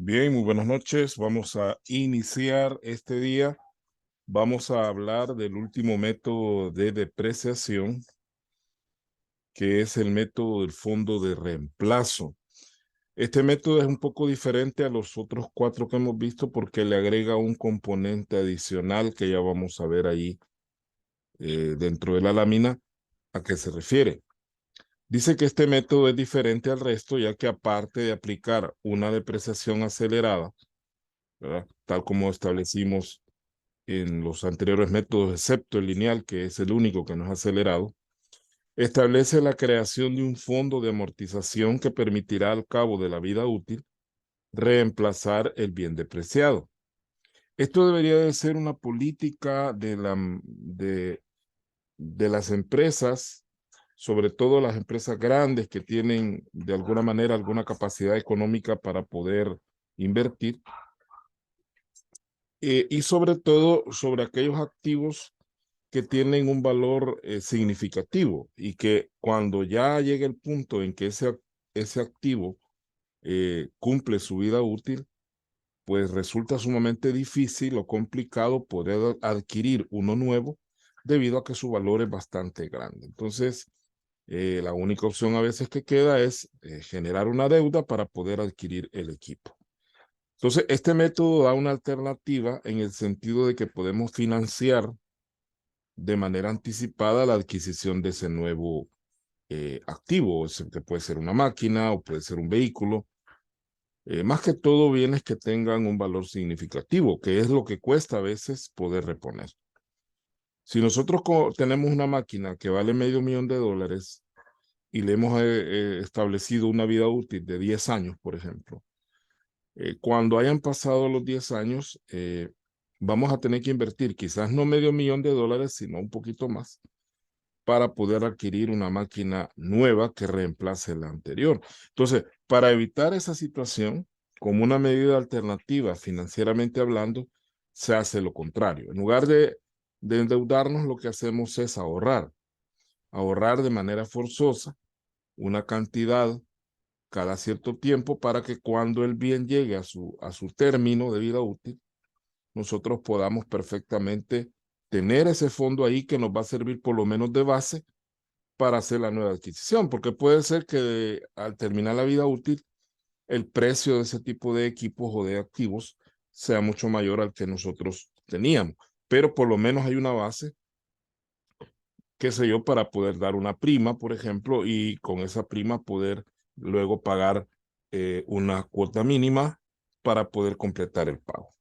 Bien, muy buenas noches. Vamos a iniciar este día. Vamos a hablar del último método de depreciación, que es el método del fondo de reemplazo. Este método es un poco diferente a los otros cuatro que hemos visto porque le agrega un componente adicional que ya vamos a ver ahí dentro de la lámina a qué se refiere. Dice que este método es diferente al resto, ya que aparte de aplicar una depreciación acelerada, ¿verdad?, tal como establecimos en los anteriores métodos, excepto el lineal, que es el único que nos ha acelerado, establece la creación de un fondo de amortización que permitirá al cabo de la vida útil reemplazar el bien depreciado. Esto debería de ser una política de las empresas, sobre todo las empresas grandes que tienen de alguna manera alguna capacidad económica para poder invertir, y sobre todo sobre aquellos activos que tienen un valor significativo y que cuando ya llegue el punto en que ese activo cumple su vida útil, pues resulta sumamente difícil o complicado poder adquirir uno nuevo debido a que su valor es bastante grande. Entonces, la única opción a veces que queda es generar una deuda para poder adquirir el equipo. Entonces, este método da una alternativa en el sentido de que podemos financiar de manera anticipada la adquisición de ese nuevo activo, que puede ser una máquina o puede ser un vehículo. Más que todo, bienes que tengan un valor significativo, que es lo que cuesta a veces poder reponer. Si nosotros tenemos una máquina que vale $500,000 y le hemos establecido una vida útil de 10 años, por ejemplo, cuando hayan pasado los 10 años, vamos a tener que invertir quizás no $500,000, sino un poquito más para poder adquirir una máquina nueva que reemplace la anterior. Entonces, para evitar esa situación, como una medida alternativa financieramente hablando, se hace lo contrario. En lugar de endeudarnos, lo que hacemos es ahorrar de manera forzosa una cantidad cada cierto tiempo para que cuando el bien llegue a su término de vida útil, nosotros podamos perfectamente tener ese fondo ahí que nos va a servir por lo menos de base para hacer la nueva adquisición, porque puede ser que al terminar la vida útil, el precio de ese tipo de equipos o de activos sea mucho mayor al que nosotros teníamos, pero por lo menos hay una base, qué sé yo, para poder dar una prima, por ejemplo, y con esa prima poder luego pagar una cuota mínima para poder completar el pago.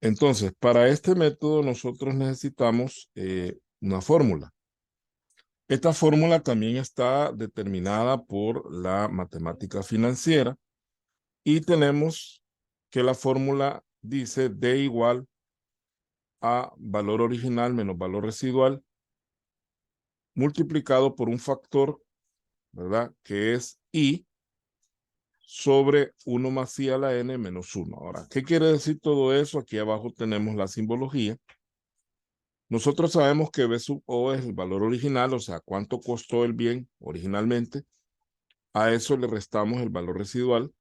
Entonces, para este método nosotros necesitamos una fórmula. Esta fórmula también está determinada por la matemática financiera y tenemos que la fórmula dice D igual a valor original menos valor residual multiplicado por un factor, ¿verdad?, que es I sobre 1 más I a la N menos 1. Ahora, ¿qué quiere decir todo eso? Aquí abajo tenemos la simbología. Nosotros sabemos que B sub O es el valor original, o sea, cuánto costó el bien originalmente. A eso le restamos el valor residual.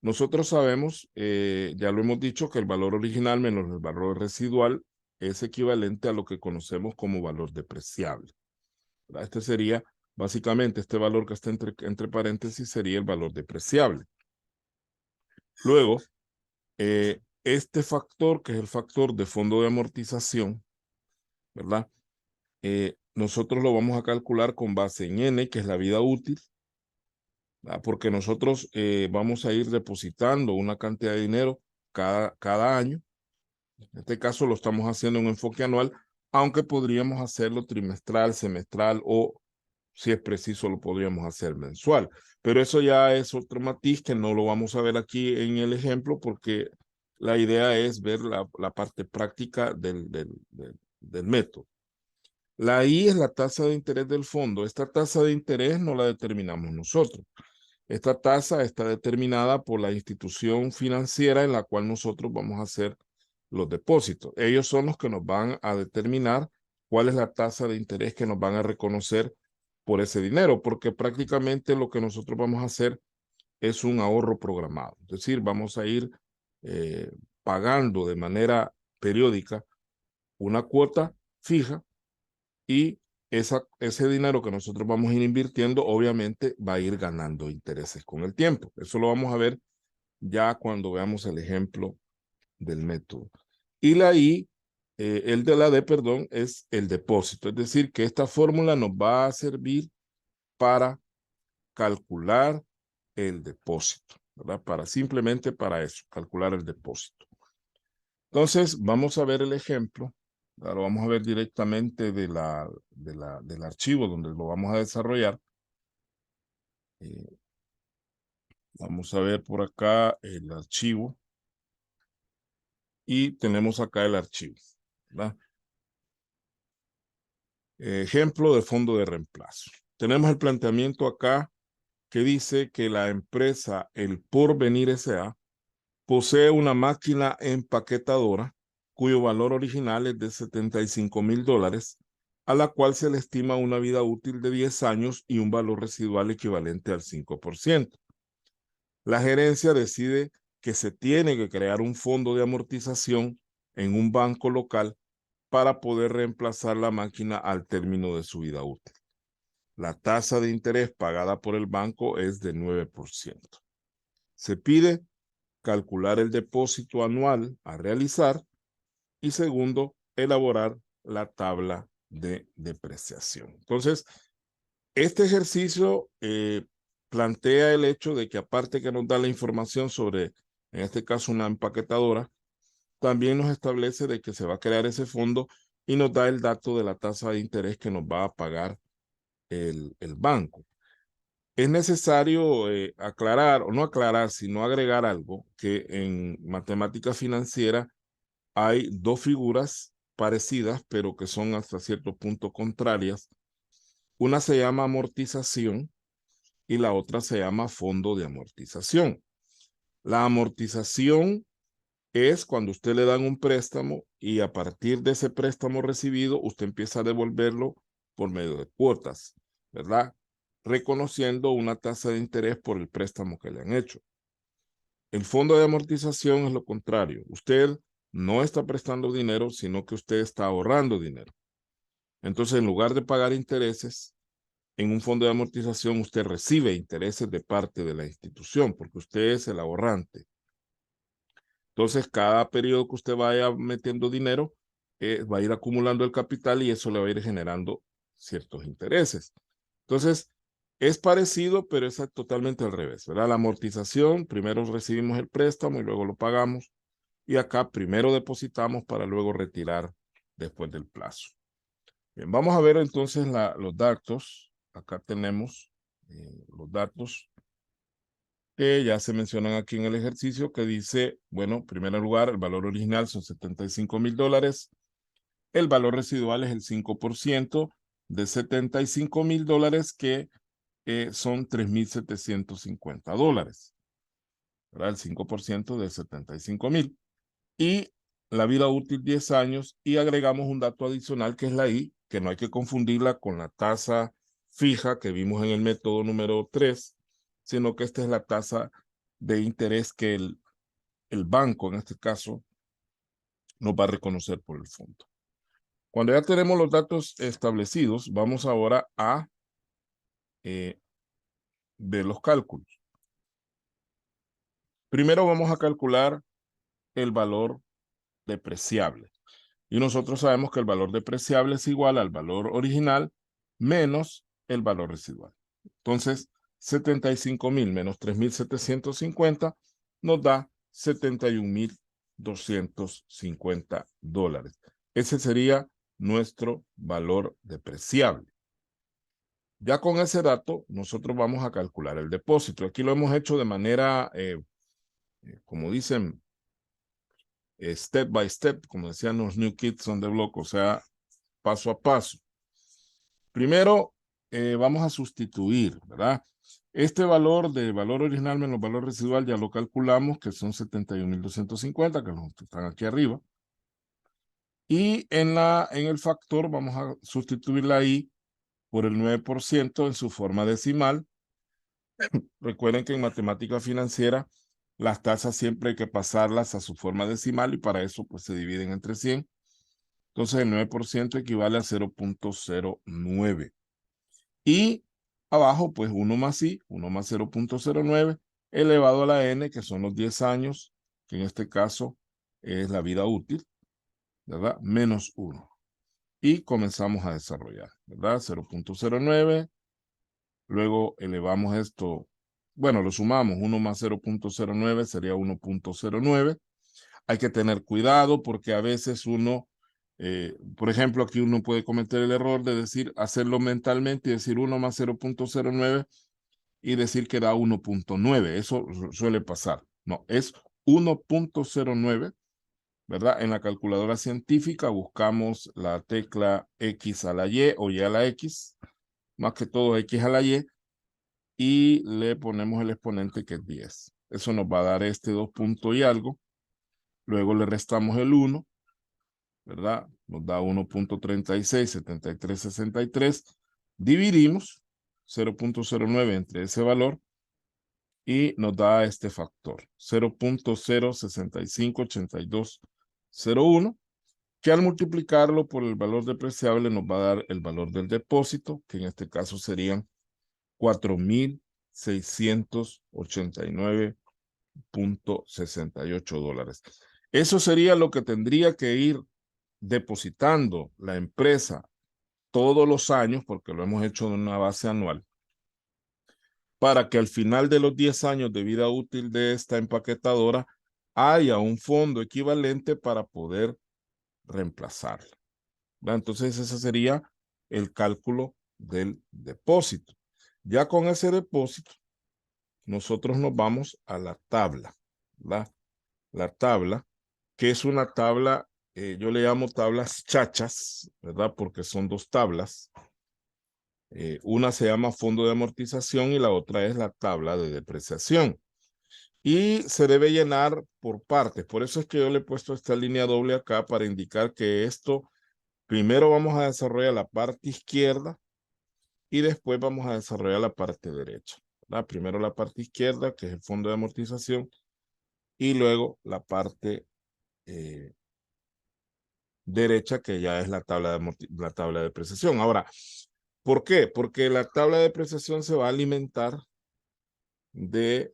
Nosotros sabemos, ya lo hemos dicho, que el valor original menos el valor residual es equivalente a lo que conocemos como valor depreciable, ¿verdad? Este sería, básicamente, este valor que está entre paréntesis sería el valor depreciable. Luego, este factor, que es el factor de fondo de amortización, ¿verdad? Nosotros lo vamos a calcular con base en N, que es la vida útil, ¿verdad? Porque nosotros vamos a ir depositando una cantidad de dinero cada año. En este caso lo estamos haciendo en un enfoque anual, aunque podríamos hacerlo trimestral, semestral o, si es preciso, lo podríamos hacer mensual. Pero eso ya es otro matiz que no lo vamos a ver aquí en el ejemplo porque la idea es ver la parte práctica del método. La I es la tasa de interés del fondo. Esta tasa de interés no la determinamos nosotros. Esta tasa está determinada por la institución financiera en la cual nosotros vamos a hacer los depósitos. Ellos son los que nos van a determinar cuál es la tasa de interés que nos van a reconocer por ese dinero, porque prácticamente lo que nosotros vamos a hacer es un ahorro programado. Es decir, vamos a ir pagando de manera periódica una cuota fija y ese dinero que nosotros vamos a ir invirtiendo, obviamente va a ir ganando intereses con el tiempo. Eso lo vamos a ver ya cuando veamos el ejemplo del método. Y la I, el de la D, perdón, es el depósito. Es decir, que esta fórmula nos va a servir para calcular el depósito, ¿verdad? Simplemente para eso, calcular el depósito. Entonces, vamos a ver el ejemplo. Lo vamos a ver directamente del archivo donde lo vamos a desarrollar. Vamos a ver por acá el archivo. Y tenemos acá el archivo, ¿verdad? Ejemplo de fondo de reemplazo. Tenemos el planteamiento acá que dice que la empresa El Porvenir S.A. posee una máquina empaquetadora cuyo valor original es de $75,000, a la cual se le estima una vida útil de 10 años y un valor residual equivalente al 5%. La gerencia decide que se tiene que crear un fondo de amortización en un banco local para poder reemplazar la máquina al término de su vida útil. La tasa de interés pagada por el banco es de 9%. Se pide calcular el depósito anual a realizar y segundo, elaborar la tabla de depreciación. Entonces, este ejercicio plantea el hecho de que aparte que nos da la información sobre, en este caso, una empaquetadora, también nos establece de que se va a crear ese fondo y nos da el dato de la tasa de interés que nos va a pagar el banco. Es necesario aclarar, o no aclarar, sino agregar algo, que en matemática financiera hay dos figuras parecidas, pero que son hasta cierto punto contrarias. Una se llama amortización y la otra se llama fondo de amortización. La amortización es cuando usted le dan un préstamo y a partir de ese préstamo recibido, usted empieza a devolverlo por medio de cuotas, ¿verdad? Reconociendo una tasa de interés por el préstamo que le han hecho. El fondo de amortización es lo contrario. Usted no está prestando dinero, sino que usted está ahorrando dinero. Entonces, en lugar de pagar intereses, en un fondo de amortización usted recibe intereses de parte de la institución, porque usted es el ahorrante. Entonces, cada periodo que usted vaya metiendo dinero, va a ir acumulando el capital y eso le va a ir generando ciertos intereses. Entonces, es parecido, pero es totalmente al revés, ¿verdad? La amortización, primero recibimos el préstamo y luego lo pagamos. Y acá primero depositamos para luego retirar después del plazo. Bien, vamos a ver entonces los datos. Acá tenemos los datos que ya se mencionan aquí en el ejercicio, que dice, bueno, en primer lugar, el valor original son $75,000. El valor residual es el 5% de $75,000, que son $3,750. ¿Verdad? El 5% de 75,000. Y la vida útil 10 años, y agregamos un dato adicional que es la I, que no hay que confundirla con la tasa fija que vimos en el método número 3, sino que esta es la tasa de interés que el banco, en este caso, nos va a reconocer por el fondo. Cuando ya tenemos los datos establecidos, vamos ahora a ver los cálculos. Primero vamos a calcular el valor depreciable. Y nosotros sabemos que el valor depreciable es igual al valor original menos el valor residual. Entonces, 75,000 menos 3,750 nos da $71,250. Ese sería nuestro valor depreciable. Ya con ese dato, nosotros vamos a calcular el depósito. Aquí lo hemos hecho de manera, como dicen, step by step, como decían los New Kids on the Block, o sea, paso a paso. Primero, vamos a sustituir, ¿verdad? Este valor de valor original menos valor residual ya lo calculamos, que son 71,250, que están aquí arriba. Y en el factor vamos a sustituir la I por el 9% en su forma decimal, Recuerden que en matemática financiera las tasas siempre hay que pasarlas a su forma decimal y para eso pues se dividen entre 100. Entonces el 9% equivale a 0.09. Y abajo pues 1 más I, 1 más 0.09 elevado a la N, que son los 10 años, que en este caso es la vida útil, ¿verdad? Menos 1. Y comenzamos a desarrollar, ¿verdad? 0.09. Luego elevamos esto, bueno, lo sumamos, 1 más 0.09 sería 1.09. Hay que tener cuidado porque a veces uno, por ejemplo, aquí uno puede cometer el error de decir, hacerlo mentalmente y decir 1 más 0.09 y decir que da 1.9. Eso suele pasar. No, es 1.09, ¿verdad? En la calculadora científica buscamos la tecla X a la Y o Y a la X, más que todo X a la Y le ponemos el exponente que es 10. Eso nos va a dar este 2 puntos y algo. Luego le restamos el 1, ¿verdad? Nos da 1.367363. Dividimos 0.09 entre ese valor y nos da este factor, 0.0658201, que al multiplicarlo por el valor depreciable nos va a dar el valor del depósito, que en este caso serían 4,689.68 dólares. Eso sería lo que tendría que ir depositando la empresa todos los años, porque lo hemos hecho en una base anual, para que al final de los 10 años de vida útil de esta empaquetadora haya un fondo equivalente para poder reemplazarla. Entonces ese sería el cálculo del depósito. Ya con ese depósito, nosotros nos vamos a la tabla, ¿verdad? La tabla, que es una tabla, yo le llamo tablas chachas, ¿verdad? Porque son dos tablas. Una se llama fondo de amortización y la otra es la tabla de depreciación. Y se debe llenar por partes. Por eso es que yo le he puesto esta línea doble acá para indicar que esto, primero vamos a desarrollar la parte izquierda y después vamos a desarrollar la parte derecha, ¿verdad? Primero la parte izquierda, que es el fondo de amortización, y luego la parte derecha, que ya es la tabla de depreciación. Ahora, ¿por qué? Porque la tabla de depreciación se va a alimentar de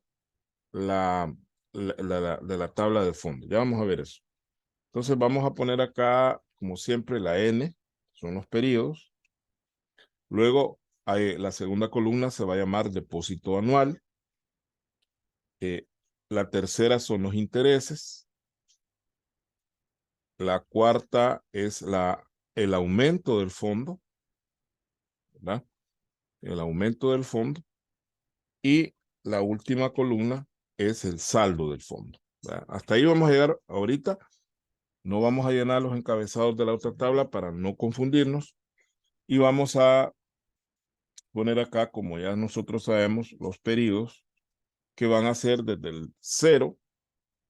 de la tabla de fondo. Ya vamos a ver eso. Entonces vamos a poner acá, como siempre, la N, son los periodos. Luego, la segunda columna se va a llamar depósito anual. La tercera son los intereses. La cuarta es el aumento del fondo, ¿verdad? El aumento del fondo. Y la última columna es el saldo del fondo, ¿verdad? Hasta ahí vamos a llegar ahorita. No vamos a llenar los encabezados de la otra tabla para no confundirnos. Y vamos a poner acá, como ya nosotros sabemos, los periodos que van a ser desde el 0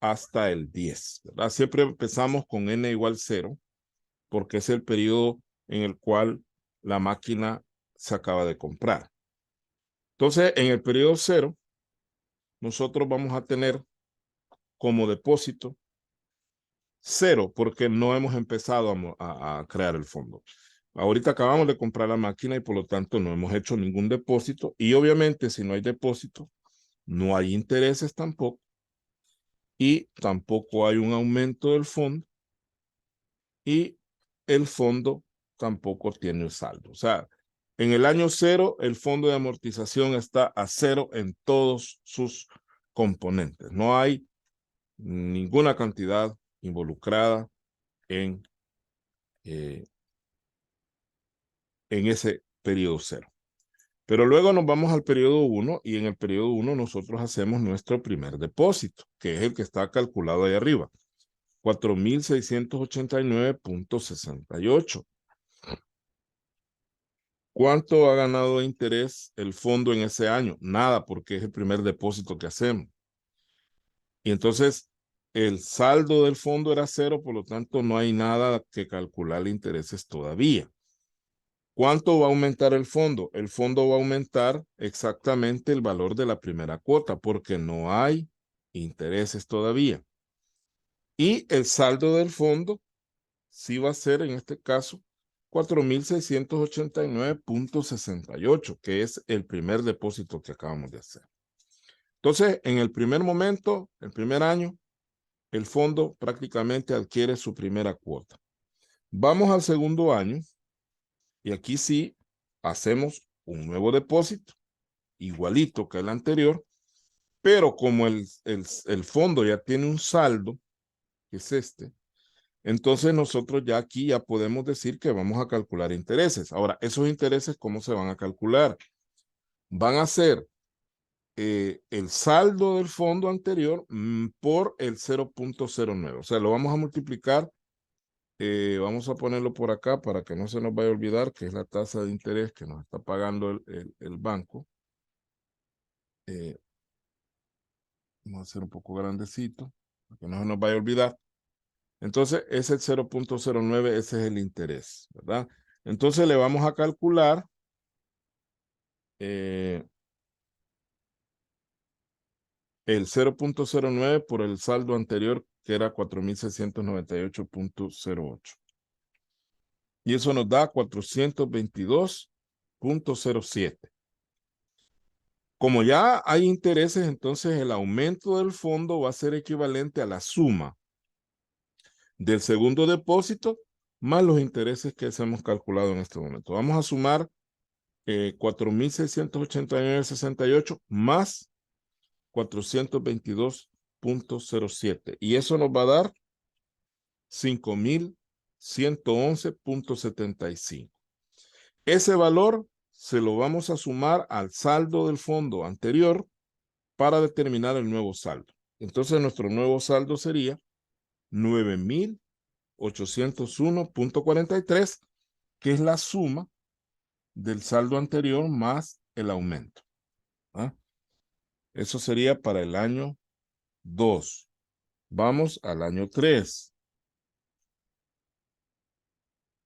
hasta el 10, ¿verdad? Siempre empezamos con n igual 0, porque es el periodo en el cual la máquina se acaba de comprar. Entonces, en el periodo 0, nosotros vamos a tener como depósito 0, porque no hemos empezado a crear el fondo. Ahorita acabamos de comprar la máquina y por lo tanto no hemos hecho ningún depósito. Y obviamente si no hay depósito, no hay intereses tampoco. Y tampoco hay un aumento del fondo. Y el fondo tampoco tiene un saldo. O sea, en el año 0, el fondo de amortización está a 0 en todos sus componentes. No hay ninguna cantidad involucrada en ese periodo 0. Pero luego nos vamos al periodo 1 y en el periodo 1 nosotros hacemos nuestro primer depósito, que es el que está calculado ahí arriba, 4,689.68. ¿Cuánto ha ganado de interés el fondo en ese año? Nada, porque es el primer depósito que hacemos. Y entonces el saldo del fondo era 0, por lo tanto no hay nada que calcular intereses todavía. ¿Cuánto va a aumentar el fondo? El fondo va a aumentar exactamente el valor de la primera cuota porque no hay intereses todavía. Y el saldo del fondo sí va a ser, en este caso, 4,689,68, que es el primer depósito que acabamos de hacer. Entonces, en el primer momento, el primer año, el fondo prácticamente adquiere su primera cuota. Vamos al segundo año y aquí sí hacemos un nuevo depósito, igualito que el anterior, pero como el fondo ya tiene un saldo, que es este, entonces nosotros ya aquí ya podemos decir que vamos a calcular intereses. Ahora, esos intereses, ¿cómo se van a calcular? Van a ser el saldo del fondo anterior por el 0,09. O sea, lo vamos a multiplicar. Vamos a ponerlo por acá para que no se nos vaya a olvidar que es la tasa de interés que nos está pagando el banco. Vamos a hacer un poco grandecito para que no se nos vaya a olvidar. Entonces, es el 0,09, ese es el interés, ¿verdad? Entonces, le vamos a calcular el 0,09 por el saldo anterior, que era 4,698,08. Y eso nos da 422,07. Como ya hay intereses, entonces el aumento del fondo va a ser equivalente a la suma del segundo depósito más los intereses que hemos calculado en este momento. Vamos a sumar 4,689,68 más 422,07. Y eso nos va a dar 5,111,75. Ese valor se lo vamos a sumar al saldo del fondo anterior para determinar el nuevo saldo. Entonces, nuestro nuevo saldo sería 9,801,43, que es la suma del saldo anterior más el aumento. ¿Ah? Eso sería para el año 2. Vamos al año 3.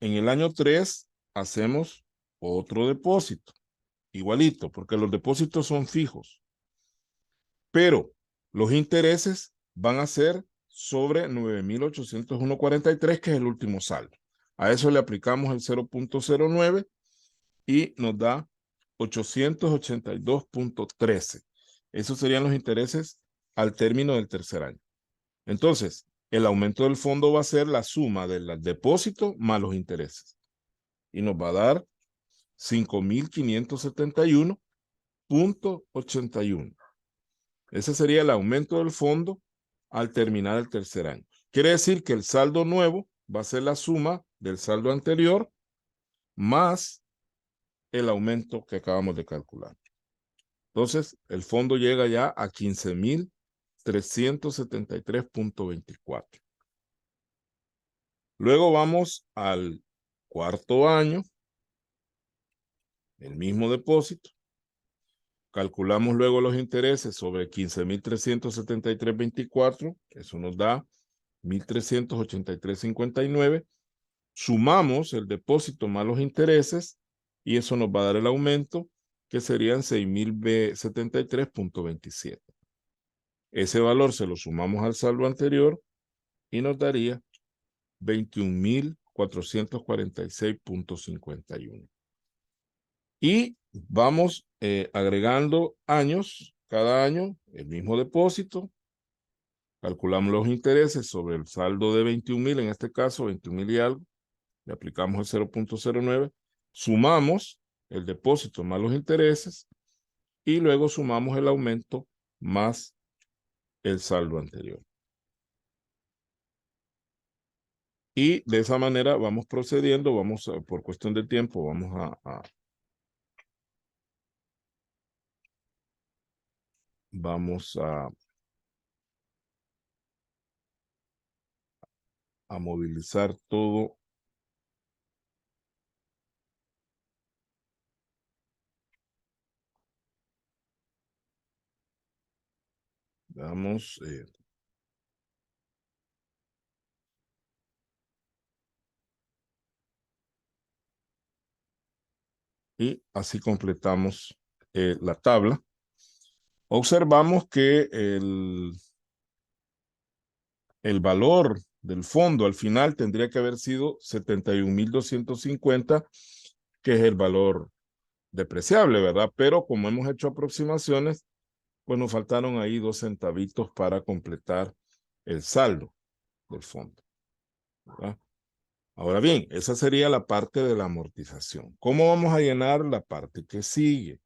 En el año 3 hacemos otro depósito, igualito, porque los depósitos son fijos. Pero los intereses van a ser sobre 9,801,43, que es el último saldo. A eso le aplicamos el 0,09 y nos da 882,13. Esos serían los intereses al término del tercer año. Entonces, el aumento del fondo va a ser la suma del depósito más los intereses. Y nos va a dar 5,571,81. Ese sería el aumento del fondo al terminar el tercer año. Quiere decir que el saldo nuevo va a ser la suma del saldo anterior más el aumento que acabamos de calcular. Entonces, el fondo llega ya a 15,373,24. Luego vamos al cuarto año, el mismo depósito. Calculamos luego los intereses sobre 15,373,24. Eso nos da 1,383,59. Sumamos el depósito más los intereses y eso nos va a dar el aumento, que serían 6,073,27. Ese valor se lo sumamos al saldo anterior y nos daría 21,446,51. Y vamos agregando años, cada año el mismo depósito. Calculamos los intereses sobre el saldo de 21,000, en este caso 21,000 y algo. Le aplicamos el 0,09. Sumamos el depósito más los intereses y luego sumamos el aumento más el saldo anterior. Y de esa manera vamos procediendo, por cuestión de tiempo, vamos a movilizar todo. Vamos, Y así completamos la tabla. Observamos que el valor del fondo al final tendría que haber sido 71,250, que es el valor depreciable, ¿verdad? Pero como hemos hecho aproximaciones, pues nos faltaron ahí 2 centavitos para completar el saldo del fondo, ¿verdad? Ahora bien, esa sería la parte de la amortización. ¿Cómo vamos a llenar la parte que sigue?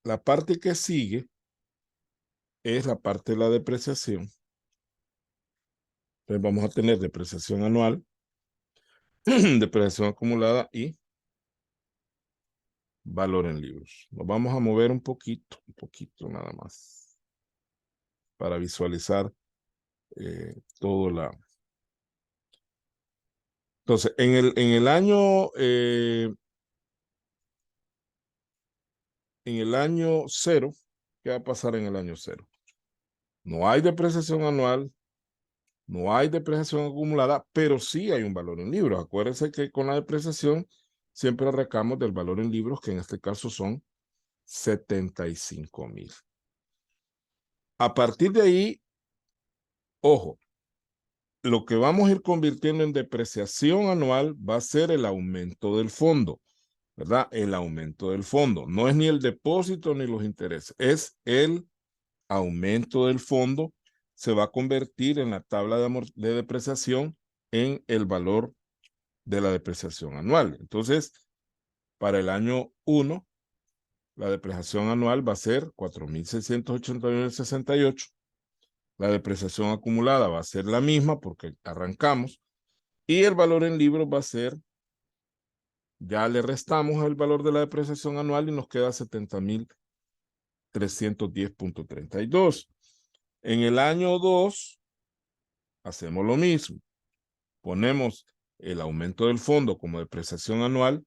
La parte que sigue es la parte de la depreciación. Entonces vamos a tener depreciación anual, depreciación acumulada y valor en libros. Nos vamos a mover un poquito nada más, para visualizar todo la... Entonces, en el año 0, ¿qué va a pasar en el año 0? No hay depreciación anual, no hay depreciación acumulada, pero sí hay un valor en libros. Acuérdense que con la depreciación siempre arrancamos del valor en libros, que en este caso son 75,000. A partir de ahí, ojo, lo que vamos a ir convirtiendo en depreciación anual va a ser el aumento del fondo, ¿verdad? El aumento del fondo. No es ni el depósito ni los intereses, es el aumento del fondo. Se va a convertir en la tabla de depreciación en el valor de la depreciación anual. Entonces, para el año 1, la depreciación anual va a ser 4,689,68. La depreciación acumulada va a ser la misma porque arrancamos. Y el valor en libros va a ser, ya le restamos el valor de la depreciación anual y nos queda 70,310,32. En el año 2, hacemos lo mismo. Ponemos el aumento del fondo como depreciación anual,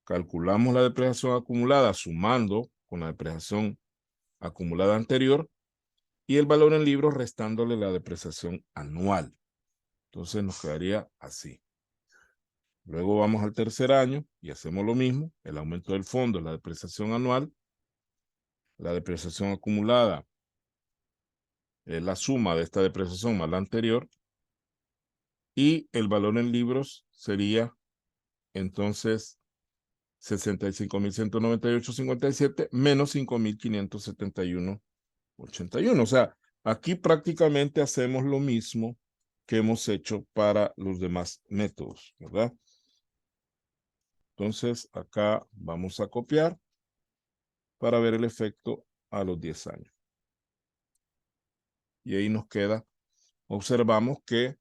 calculamos la depreciación acumulada sumando con la depreciación acumulada anterior y el valor en libros restándole la depreciación anual. Entonces nos quedaría así. Luego vamos al tercer año y hacemos lo mismo. El aumento del fondo, la depreciación anual, la depreciación acumulada, la suma de esta depreciación más la anterior, y el valor en libros sería entonces 65,198,57 menos 5,571,81. O sea, aquí prácticamente hacemos lo mismo que hemos hecho para los demás métodos, ¿verdad? Entonces, acá vamos a copiar para ver el efecto a los 10 años. Y ahí nos queda, observamos que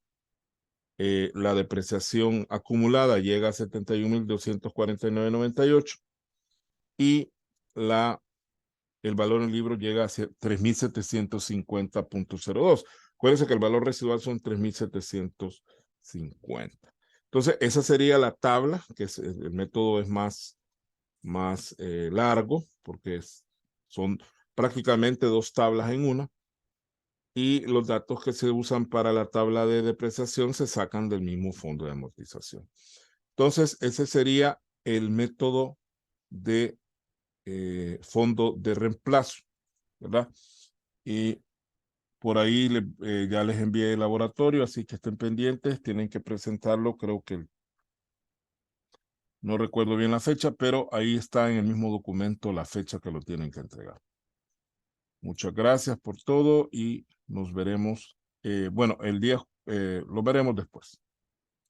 la depreciación acumulada llega a 71,249,98 y el valor en libro llega a 3,750,02. Acuérdense que el valor residual son 3,750. Entonces, esa sería la tabla, que el método es más largo, porque son prácticamente 2 tablas en una, y los datos que se usan para la tabla de depreciación se sacan del mismo fondo de amortización. Entonces, ese sería el método de fondo de reemplazo, ¿verdad? Y por ahí ya les envié el laboratorio, así que estén pendientes, tienen que presentarlo, creo que no recuerdo bien la fecha, pero ahí está en el mismo documento la fecha que lo tienen que entregar. Muchas gracias por todo y nos veremos, bueno, lo veremos después.